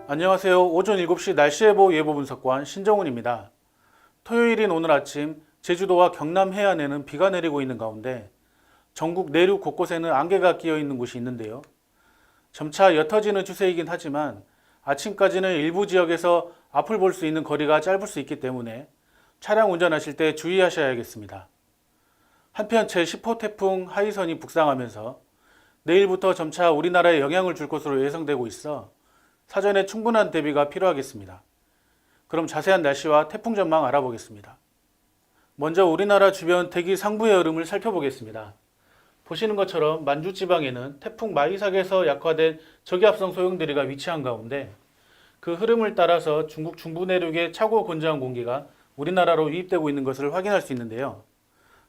안녕하세요. 오전 7시 날씨예보 예보분석관 신정훈입니다. 토요일인 오늘 아침 제주도와 경남 해안에는 비가 내리고 있는 가운데 전국 내륙 곳곳에는 안개가 끼어 있는 곳이 있는데요. 점차 옅어지는 추세이긴 하지만 아침까지는 일부 지역에서 앞을 볼 수 있는 거리가 짧을 수 있기 때문에 차량 운전하실 때 주의하셔야겠습니다. 한편 제10호 태풍 하이선이 북상하면서 내일부터 점차 우리나라에 영향을 줄 것으로 예상되고 있어 사전에 충분한 대비가 필요하겠습니다. 그럼 자세한 날씨와 태풍 전망 알아보겠습니다. 먼저 우리나라 주변 대기 상부의 흐름을 살펴보겠습니다. 보시는 것처럼 만주지방에는 태풍 마이삭에서 약화된 저기압성 소용대리가 위치한 가운데 그 흐름을 따라서 중국 중부 내륙에 차고 건조한 공기가 우리나라로 유입되고 있는 것을 확인할 수 있는데요.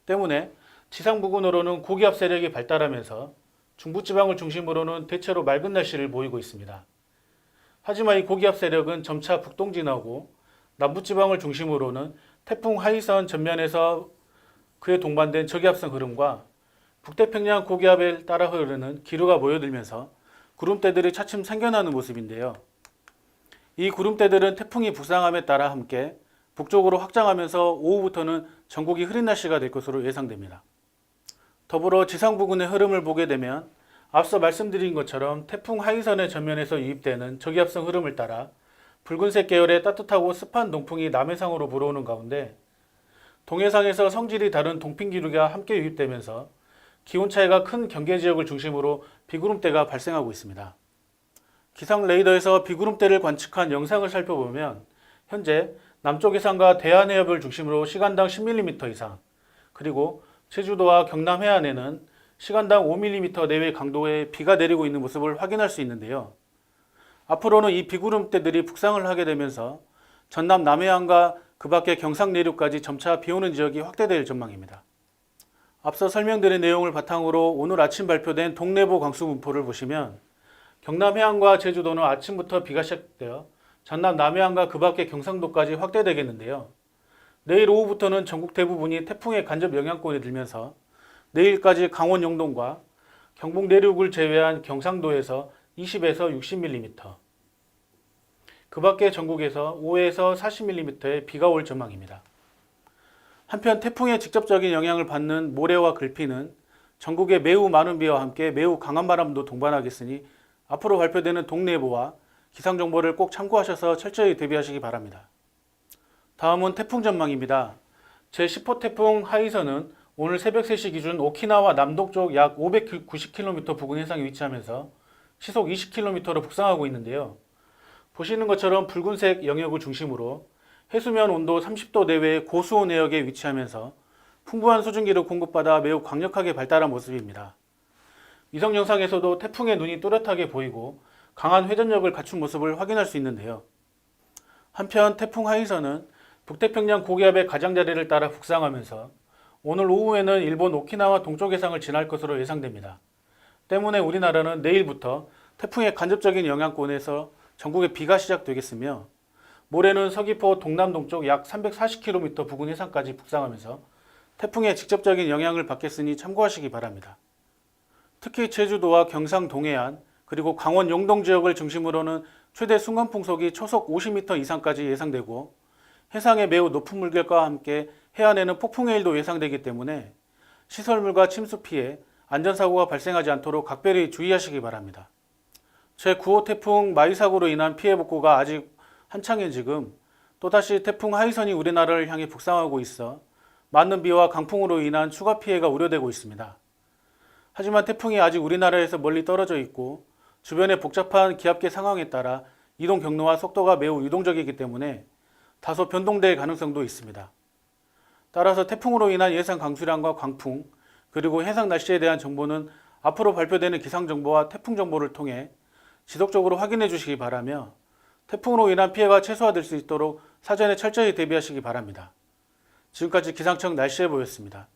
때문에 지상 부근으로는 고기압 세력이 발달하면서 중부지방을 중심으로는 대체로 맑은 날씨를 보이고 있습니다. 하지만 이 고기압 세력은 점차 북동진하고 남부지방을 중심으로는 태풍 하이선 전면에서 그에 동반된 저기압성 흐름과 북태평양 고기압에 따라 흐르는 기류가 모여들면서 구름대들이 차츰 생겨나는 모습인데요. 이 구름대들은 태풍이 북상함에 따라 함께 북쪽으로 확장하면서 오후부터는 전국이 흐린 날씨가 될 것으로 예상됩니다. 더불어 지상 부근의 흐름을 보게 되면 앞서 말씀드린 것처럼 태풍 하이선의 전면에서 유입되는 저기압성 흐름을 따라 붉은색 계열의 따뜻하고 습한 동풍이 남해상으로 불어오는 가운데 동해상에서 성질이 다른 동핑기류가 함께 유입되면서 기온 차이가 큰 경계 지역을 중심으로 비구름대가 발생하고 있습니다. 기상 레이더에서 비구름대를 관측한 영상을 살펴보면 현재 남쪽 해상과 대한해협을 중심으로 시간당 10mm 이상, 그리고 제주도와 경남 해안에는 시간당 5mm 내외 강도의 비가 내리고 있는 모습을 확인할 수 있는데요. 앞으로는 이 비구름대들이 북상을 하게 되면서 전남 남해안과 그 밖의 경상 내륙까지 점차 비오는 지역이 확대될 전망입니다. 앞서 설명드린 내용을 바탕으로 오늘 아침 발표된 동래보 강수분포를 보시면 경남 해안과 제주도는 아침부터 비가 시작되어 전남 남해안과 그 밖의 경상도까지 확대되겠는데요. 내일 오후부터는 전국 대부분이 태풍의 간접 영향권에 들면서 내일까지 강원 영동과 경북 내륙을 제외한 경상도에서 20에서 60mm, 그 밖의 전국에서 5에서 40mm의 비가 올 전망입니다. 한편 태풍의 직접적인 영향을 받는 모래와 글피는 전국에 매우 많은 비와 함께 매우 강한 바람도 동반하겠으니 앞으로 발표되는 동래예보와 기상정보를 꼭 참고하셔서 철저히 대비하시기 바랍니다. 다음은 태풍 전망입니다. 제10호 태풍 하이선은 오늘 새벽 3시 기준 오키나와 남동쪽 약 590km 부근 해상에 위치하면서 시속 20km로 북상하고 있는데요. 보시는 것처럼 붉은색 영역을 중심으로 해수면 온도 30도 내외의 고수온 해역에 위치하면서 풍부한 수증기를 공급받아 매우 강력하게 발달한 모습입니다. 위성 영상에서도 태풍의 눈이 또렷하게 보이고 강한 회전력을 갖춘 모습을 확인할 수 있는데요. 한편 태풍 하이선은 북태평양 고기압의 가장자리를 따라 북상하면서 오늘 오후에는 일본 오키나와 동쪽 해상을 지날 것으로 예상됩니다. 때문에 우리나라는 내일부터 태풍의 간접적인 영향권에서 전국에 비가 시작되겠으며 모레는 서귀포 동남동쪽 약 340km 부근 해상까지 북상하면서 태풍의 직접적인 영향을 받겠으니 참고하시기 바랍니다. 특히 제주도와 경상 동해안 그리고 강원 영동 지역을 중심으로는 최대 순간풍속이 초속 50m 이상까지 예상되고 해상의 매우 높은 물결과 함께 해안에는 폭풍해일도 예상되기 때문에 시설물과 침수 피해, 안전사고가 발생하지 않도록 각별히 주의하시기 바랍니다. 제9호 태풍 마이삭으로 인한 피해 복구가 아직 한창인 지금 또다시 태풍 하이선이 우리나라를 향해 북상하고 있어 많은 비와 강풍으로 인한 추가 피해가 우려되고 있습니다. 하지만 태풍이 아직 우리나라에서 멀리 떨어져 있고 주변의 복잡한 기압계 상황에 따라 이동 경로와 속도가 매우 유동적이기 때문에 다소 변동될 가능성도 있습니다. 따라서 태풍으로 인한 예상 강수량과 강풍 그리고 해상 날씨에 대한 정보는 앞으로 발표되는 기상정보와 태풍정보를 통해 지속적으로 확인해 주시기 바라며 태풍으로 인한 피해가 최소화될 수 있도록 사전에 철저히 대비하시기 바랍니다. 지금까지 기상청 날씨예보였습니다.